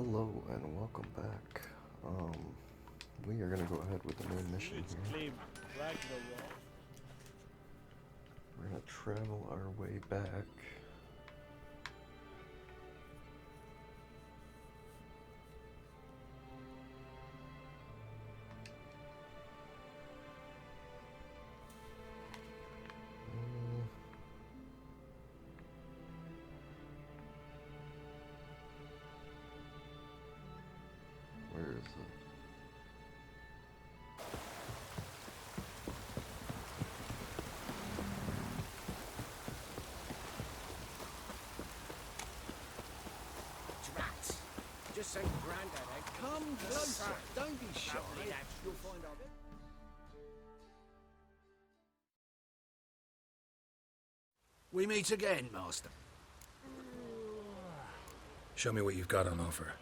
Hello and welcome back. We are gonna go ahead with the main mission Let's here. claim Ragnarok. We're gonna travel our way back. Uh, where is it? Drats! Just say Grandad ain't Come closer. Don't be shy. You'll find out. We meet again, Master. Show me what you've got on offer.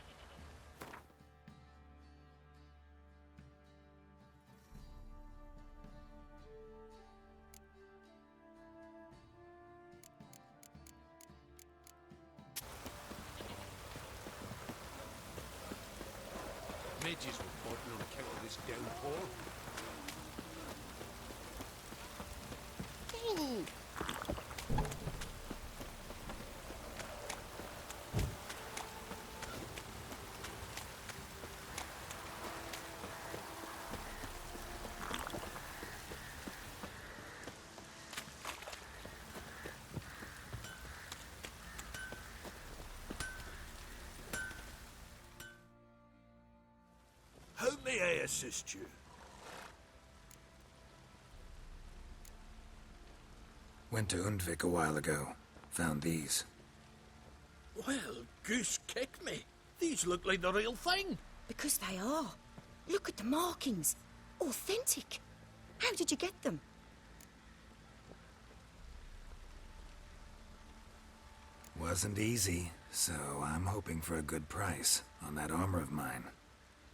Midges were fighting on account of this downpour. How may I assist you? Went to Undvik a while ago. Found these. Well, goose kick me. These look like the real thing. Because they are. Look at the markings. Authentic. How did you get them? Wasn't easy, so I'm hoping for a good price on that armor of mine.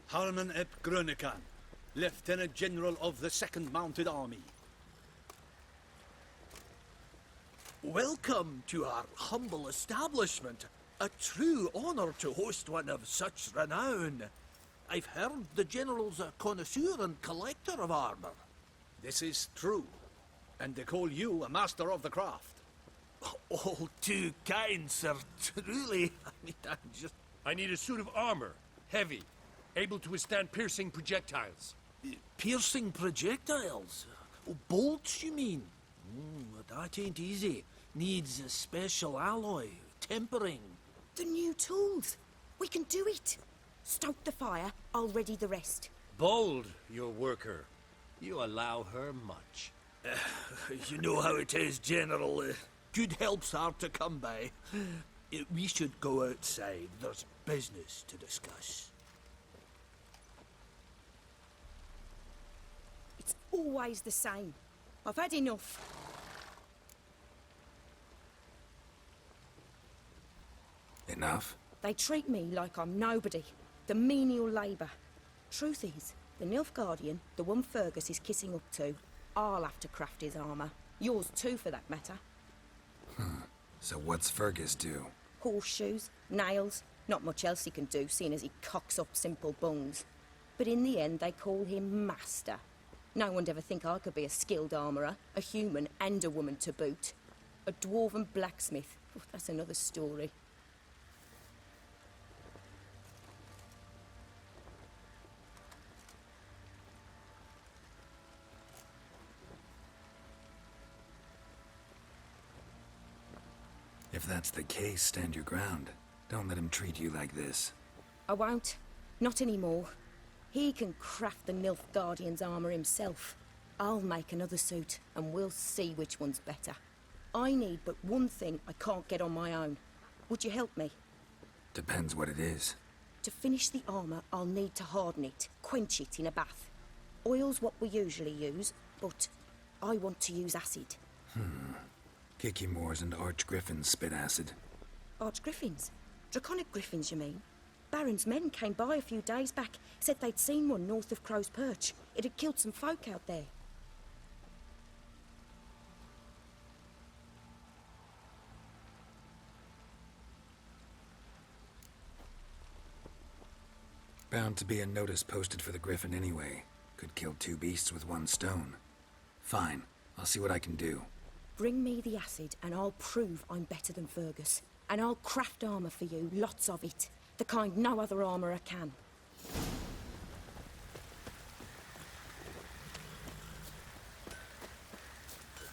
Harman et Grönekan, Lieutenant General of the 2nd Mounted Army. Welcome to our humble establishment. A true honor to host one of such renown. I've heard the General's a connoisseur and collector of armor. This is true, and they call you a master of the craft. All too kind, sir. Truly, I'm just... I need a suit of armor. Heavy. Able to withstand piercing projectiles. Piercing projectiles? Oh, bolts, you mean? That ain't easy. Needs a special alloy, tempering. The new tools. We can do it. Stoke the fire, I'll ready the rest. Bold, your worker. You allow her much. You know how it is, General. Good help's hard to come by. We should go outside. There's business to discuss. It's always the same. I've had enough. Enough? They treat me like I'm nobody. The menial labour. Truth is, the Nilfgaardian, the one Fergus is kissing up to, I'll have to craft his armour. Yours too, for that matter. So what's Fergus do? Horseshoes, nails, not much else he can do, seeing as he cocks up simple bungs. But in the end, they call him Master. No one'd ever think I could be a skilled armourer, a human and a woman to boot. A dwarven blacksmith, that's another story. If that's the case, stand your ground. Don't let him treat you like this. I won't. Not anymore. He can craft the Nilfgaardian's armour himself. I'll make another suit, and we'll see which one's better. I need but one thing I can't get on my own. Would you help me? Depends what it is. To finish the armour, I'll need to harden it, quench it in a bath. Oil's what we usually use, but I want to use acid. Kicky Moors and Archgriffins spit acid. Archgriffins? Draconic griffins, you mean? Baron's men came by a few days back, said they'd seen one north of Crow's Perch. It had killed some folk out there. Bound to be a notice posted for the Griffin anyway. Could kill two beasts with one stone. Fine, I'll see what I can do. Bring me the acid and I'll prove I'm better than Fergus. And I'll craft armour for you, lots of it. The kind no other armourer can. The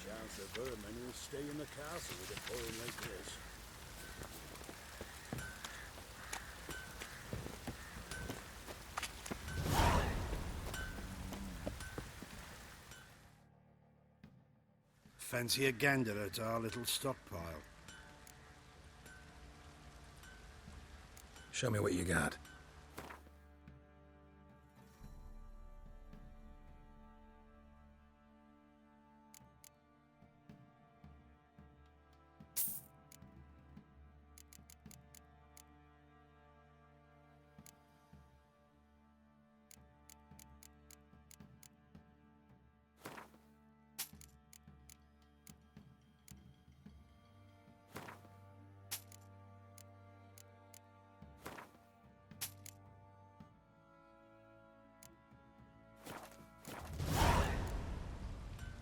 chance of vermin will stay in the castle with a boy like this. Fancy a gander at our little stockpile. Show me what you got.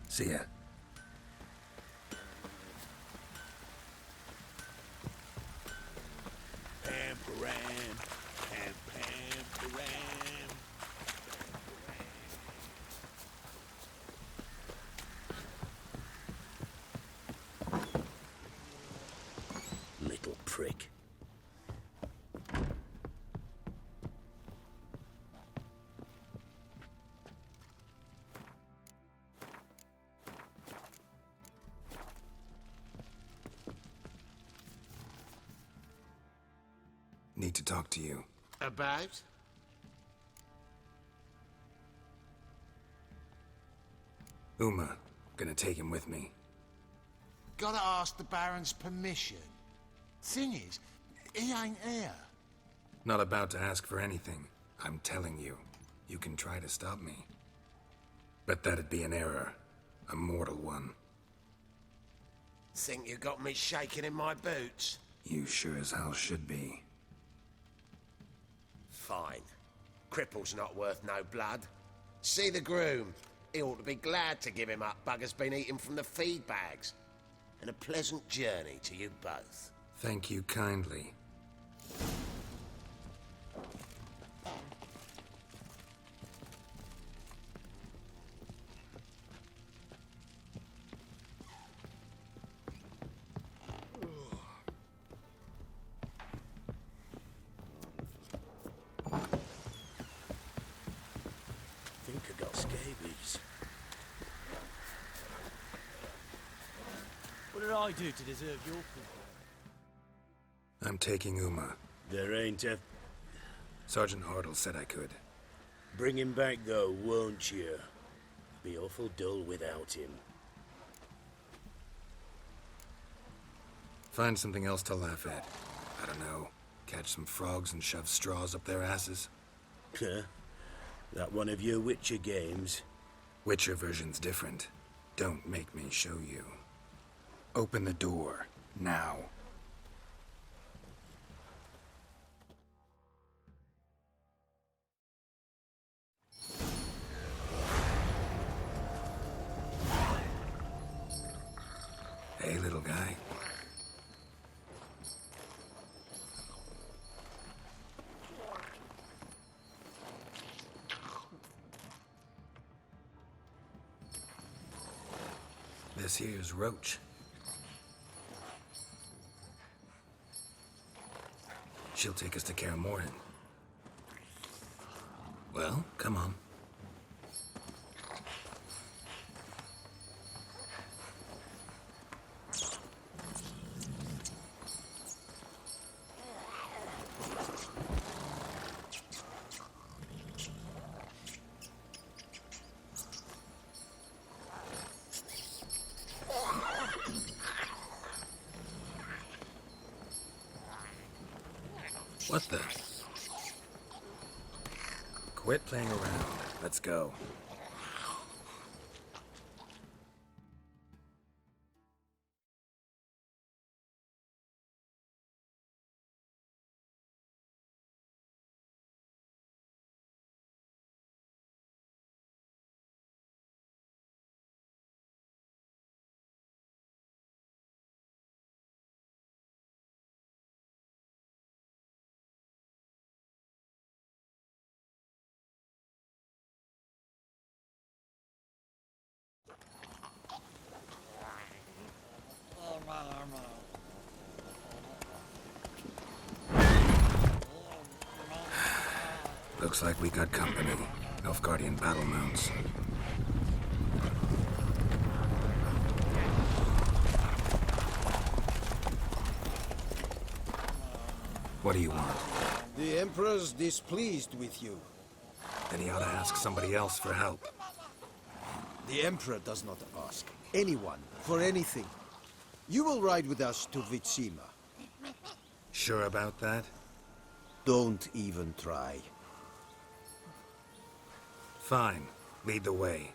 See ya. Pam-param, pam-pam-param. Little prick. Need to talk to you. About? Uma. Gonna take him with me. Gotta ask the Baron's permission. Thing is, he ain't here. Not about to ask for anything. I'm telling you. You can try to stop me. But that'd be an error. A mortal one. Think you got me shaking in my boots? You sure as hell should be. Fine. Cripple's not worth no blood. See the groom. He ought to be glad to give him up. Bugger's been eating from the feed bags. And a pleasant journey to you both. Thank you kindly. Think I got scabies. What did I do to deserve your company? I'm taking Uma. There ain't a... Sergeant Hartle said I could. Bring him back though, won't you? Be awful dull without him. Find something else to laugh at. I don't know. Catch some frogs and shove straws up their asses. Huh? That one of your Witcher games? Witcher version's different. Don't make me show you. Open the door. Now. Hey, little guy. This here's Roach. She'll take us to Kaer Morhen. Well, come on. What the? Quit playing around. Let's go. Looks like we got company. Nilfgaardian battle mounts. What do you want? The Emperor's displeased with you. Then he ought to ask somebody else for help. The Emperor does not ask anyone for anything. You will ride with us to Vitsima. Sure about that? Don't even try. Fine. Lead the way.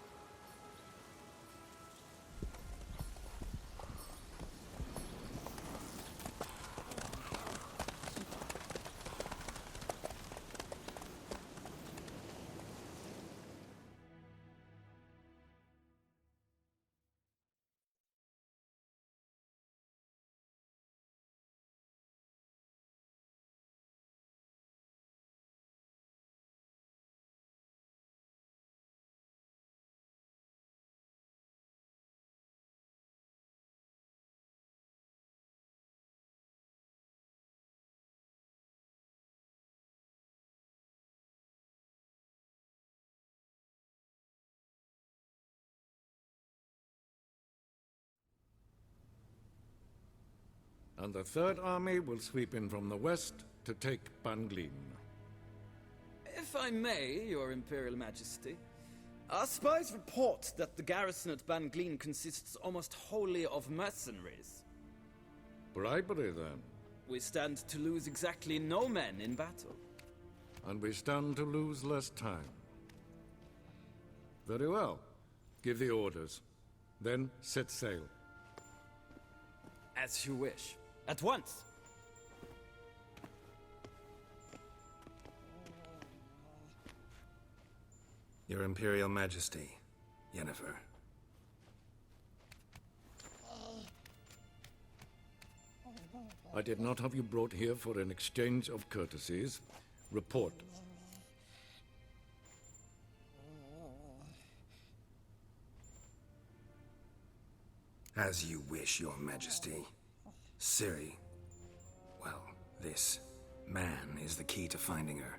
And the Third Army will sweep in from the west to take Banglin. If I may, Your Imperial Majesty, our spies report that the garrison at Banglin consists almost wholly of mercenaries. Bribery, then. We stand to lose exactly no men in battle. And we stand to lose less time. Very well. Give the orders. Then set sail. As you wish. At once! Your Imperial Majesty, Yennefer. I did not have you brought here for an exchange of courtesies. Report. As you wish, Your Majesty. Ciri. Well, this man is the key to finding her.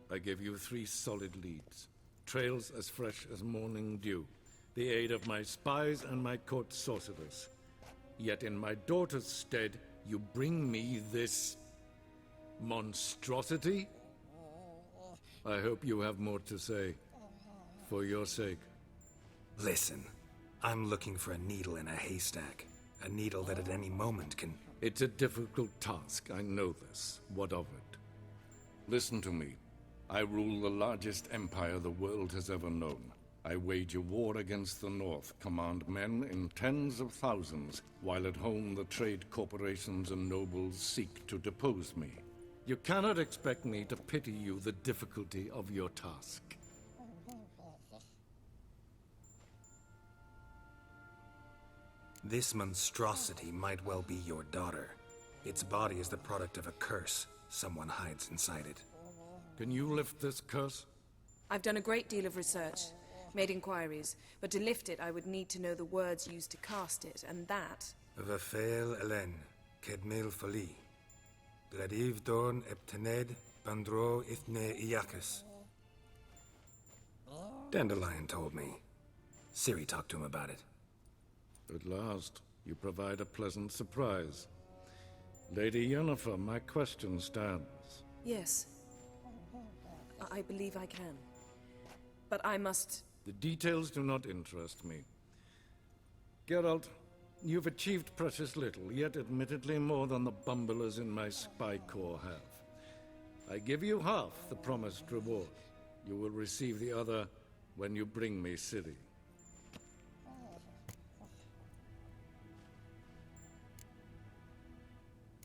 I gave you 3 solid leads. Trails as fresh as morning dew. The aid of my spies and my court sorcerers. Yet in my daughter's stead, you bring me this monstrosity? I hope you have more to say. For your sake. Listen, I'm looking for a needle in a haystack. A needle that at any moment can... It's a difficult task, I know this. What of it? Listen to me. I rule the largest empire the world has ever known. I wage a war against the North, command men in tens of thousands, while at home the trade corporations and nobles seek to depose me. You cannot expect me to pity you the difficulty of your task. This monstrosity might well be your daughter. Its body is the product of a curse. Someone hides inside it. Can you lift this curse? I've done a great deal of research, made inquiries, but to lift it I would need to know the words used to cast it, and that... Vafael Elen, Kedmil Fali. Gladiv Dorn Eptened, Bandro Ithne Iacus. Dandelion told me. Ciri talked to him about it. At last, you provide a pleasant surprise. Lady Yennefer, my question stands. Yes. I believe I can. But I must... The details do not interest me. Geralt, you've achieved precious little, yet admittedly more than the bumblers in my spy corps have. I give you half the promised reward. You will receive the other when you bring me Ciri.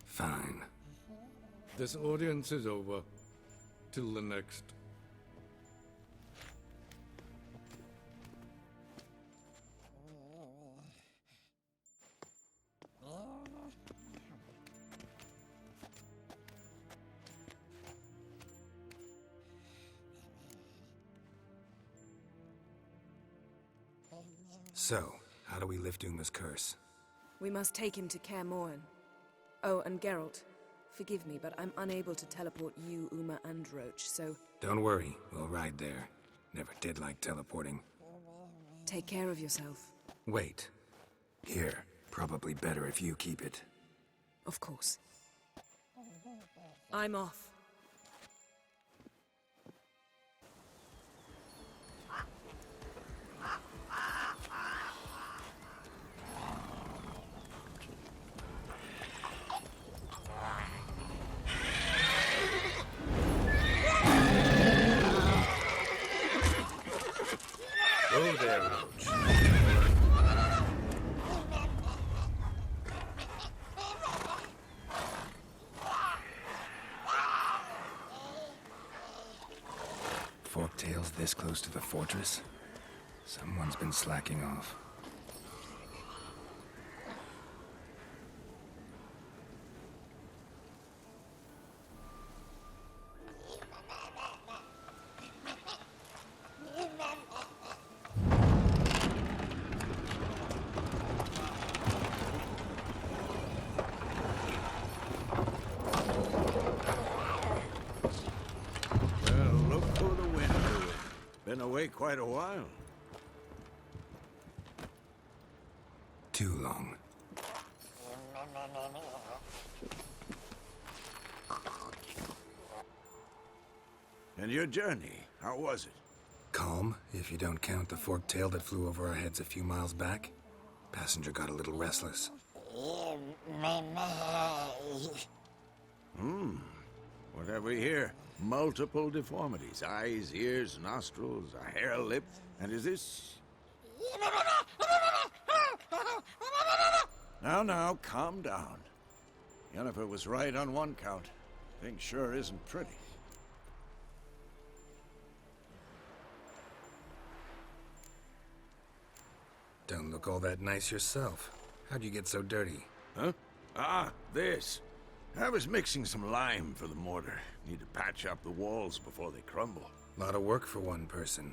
Fine. This audience is over. Till the next. So, how do we lift Uma's curse? We must take him to Kaer Morhen. Oh, and Geralt, Forgive me, but I'm unable to teleport you, Uma, and Roach, so Don't worry, we'll ride there. Never did like teleporting. take care of yourself. Wait. Here. Probably better if you keep it. Of course. I'm off. Oh there, Roach. Forktails this close to the fortress? Someone's been slacking off. Well, look who the wind blew in. Been away quite a while. Too long. And your journey, how was it? Calm, if you don't count the forktail that flew over our heads a few miles back. Passenger got a little restless. What have we here? Multiple deformities. Eyes, ears, nostrils, a hair lip. And is this... Now, calm down. Yennefer was right on one count. Thing sure isn't pretty. Don't look all that nice yourself. How'd you get so dirty? Huh? Ah, this. I was mixing some lime for the mortar. Need to patch up the walls before they crumble. Lot of work for one person.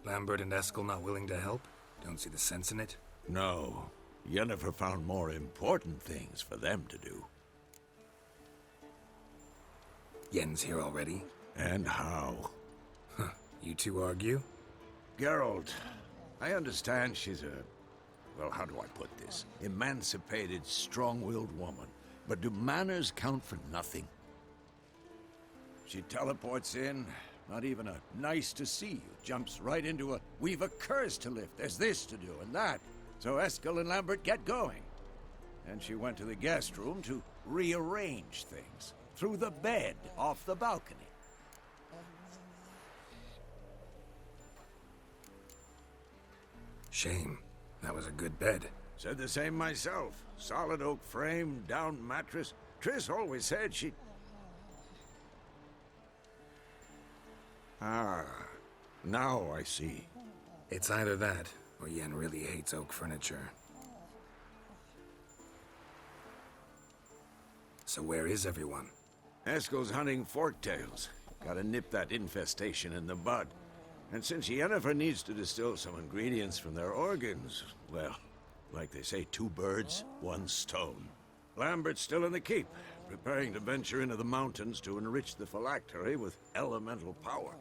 Lambert and Eskel not willing to help? Don't see the sense in it? No. Yennefer found more important things for them to do. Yen's here already? And how? Huh. You two argue? Geralt, I understand she's a... well, how do I put this? Emancipated, strong-willed woman. But do manners count for nothing? She teleports in, not even a nice to see you, jumps right into a we've a curse to lift, there's this to do and that. So Eskel and Lambert get going. And she went to the guest room to rearrange things. Through the bed, off the balcony. Shame. That was a good bed. Said the same myself. Solid oak frame, down mattress. Triss always said she... Ah, now I see. It's either that, or Yen really hates oak furniture. So where is everyone? Eskel's hunting forktails. Gotta nip that infestation in the bud. And since Yennefer needs to distill some ingredients from their organs, well, like they say, 2 birds, 1 stone. Lambert's still in the keep, preparing to venture into the mountains to enrich the phylactery with elemental power.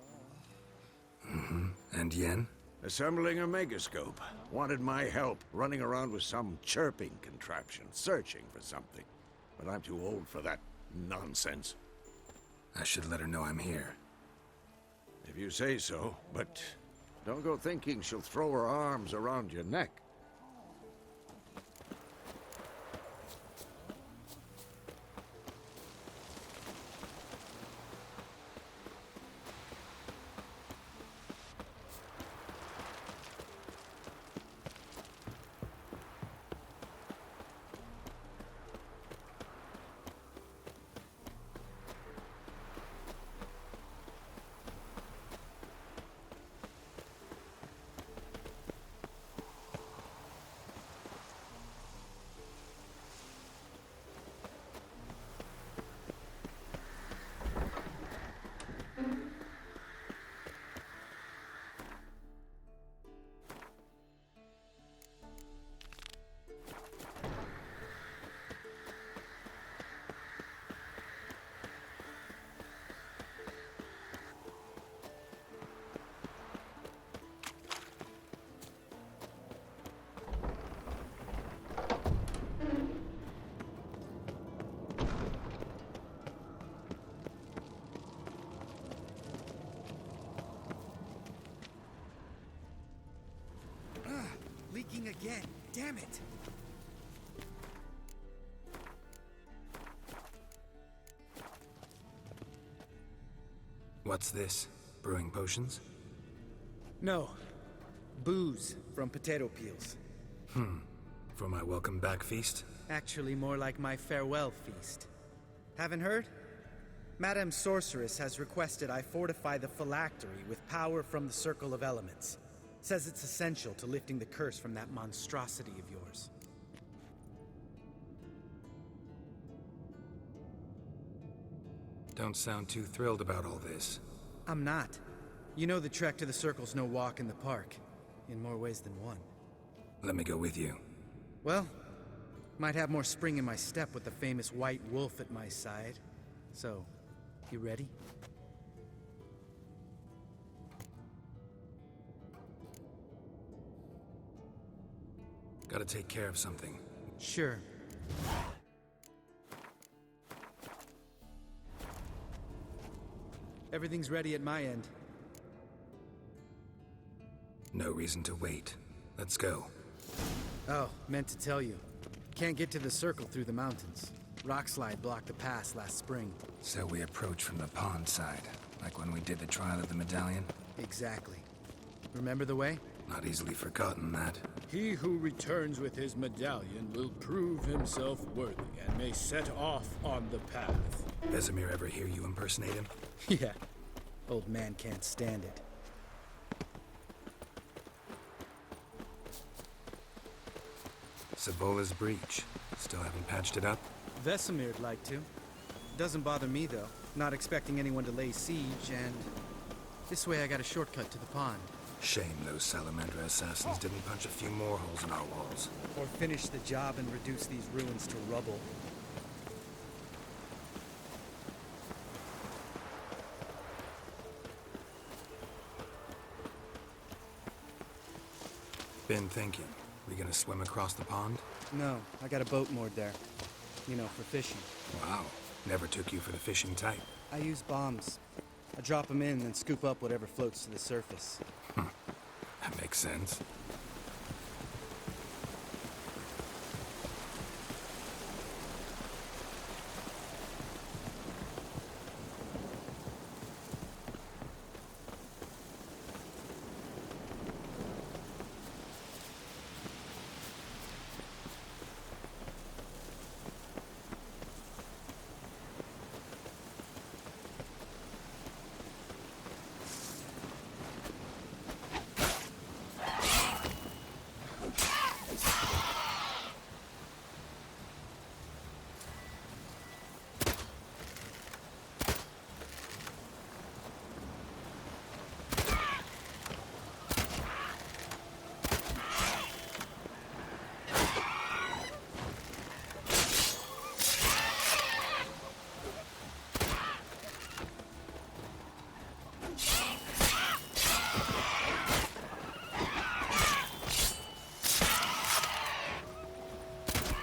And Yen? Assembling a megascope. Wanted my help, running around with some chirping contraption, searching for something. But I'm too old for that nonsense. I should let her know I'm here. If you say so, but don't go thinking she'll throw her arms around your neck. again. Damn it. What's this? Brewing potions? No. Booze from potato peels. For my welcome back feast? Actually, more like my farewell feast. Haven't heard? Madame Sorceress has requested I fortify the phylactery with power from the Circle of Elements. Says it's essential to lifting the curse from that monstrosity of yours. Don't sound too thrilled about all this. I'm not. You know the trek to the Circle's no walk in the park. In more ways than one. Let me go with you. Well, might have more spring in my step with the famous White Wolf at my side. So, you ready? Gotta take care of something. Sure. Everything's ready at my end. No reason to wait. Let's go. Oh, meant to tell you. Can't get to the Circle through the mountains. Rockslide blocked the pass last spring. So we approach from the pond side, like when we did the trial of the medallion? Exactly. Remember the way? Not easily forgotten, that. He who returns with his medallion will prove himself worthy and may set off on the path. Vesemir ever hear you impersonate him? Yeah. Old man can't stand it. Sabola's breach. Still haven't patched it up? Vesemir'd like to. Doesn't bother me, though. Not expecting anyone to lay siege, and... this way I got a shortcut to the pond. Shame those Salamandra assassins didn't punch a few more holes in our walls. Or finish the job and reduce these ruins to rubble. Been thinking. We gonna swim across the pond? No, I got a boat moored there. You know, for fishing. Wow. Never took you for the fishing type. I use bombs. I drop them in, then scoop up whatever floats to the surface. That makes sense.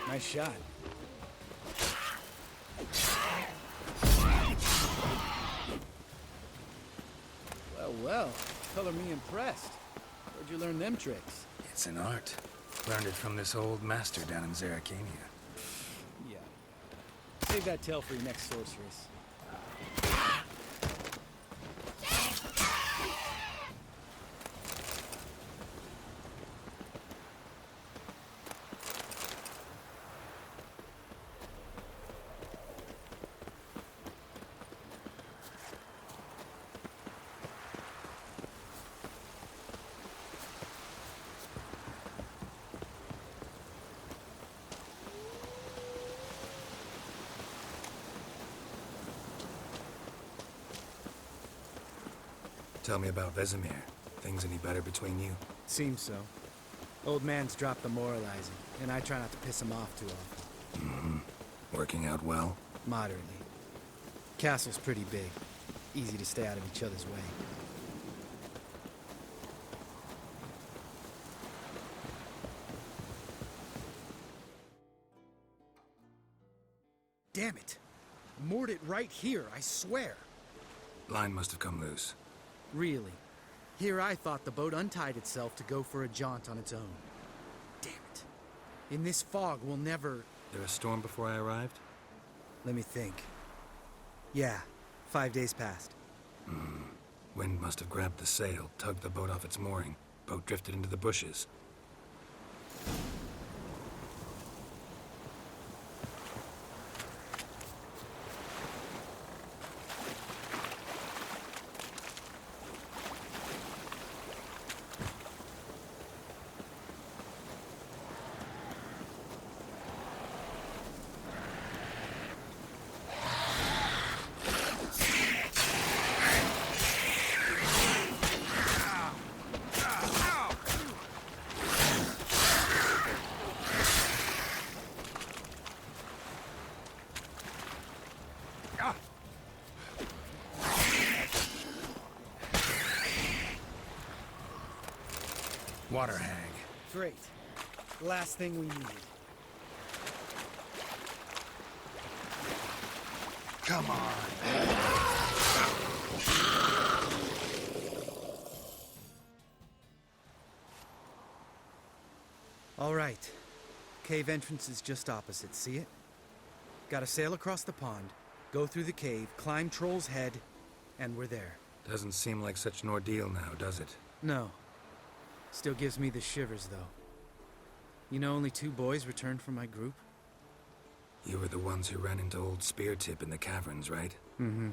Nice shot. Well, well. Color me impressed. Where'd you learn them tricks? It's an art. Learned it from this old master down in Zerrikania. Yeah. Save that tale for your next sorceress. Tell me about Vesemir. Things any better between you? Seems so. Old man's dropped the moralizing, and I try not to piss him off too often. Mm-hmm. Working out well? Moderately. Castle's pretty big. Easy to stay out of each other's way. Damn it! Moored it right here, I swear! Line must have come loose. Really? Here I thought the boat untied itself to go for a jaunt on its own. Damn it. In this fog, we'll never... There a storm before I arrived? Let me think. Yeah, 5 days passed. Wind must have grabbed the sail, tugged the boat off its mooring. Boat drifted into the bushes. Water hag. Great. Last thing we needed. Come on. All right. Cave entrance is just opposite, see it? Gotta sail across the pond, go through the cave, climb Troll's Head, and we're there. Doesn't seem like such an ordeal now, does it? No. Still gives me the shivers, though. You know only 2 boys returned from my group? You were the ones who ran into old Speartip in the caverns, right? Mm-hmm.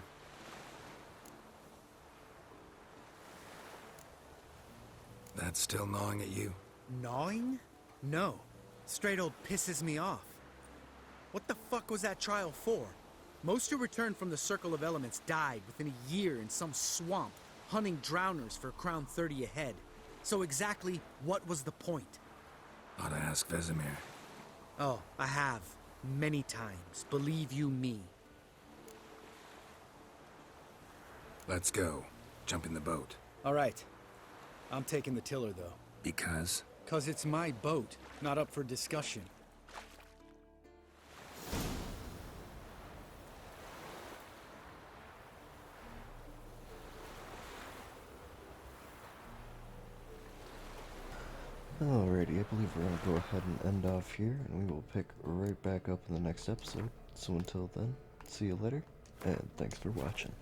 That's still gnawing at you? Gnawing? No. Straight old pisses me off. What the fuck was that trial for? Most who returned from the Circle of Elements died within a year in some swamp, hunting drowners for Crown 30 a head. So exactly what was the point? Ought to ask Vesemir. Oh, I have. Many times. Believe you me. Let's go. Jump in the boat. All right. I'm taking the tiller, though. Because? 'Cause it's my boat, not up for discussion. Alrighty, I believe we're gonna go ahead and end off here, and we will pick right back up in the next episode. So until then, see you later, and thanks for watching.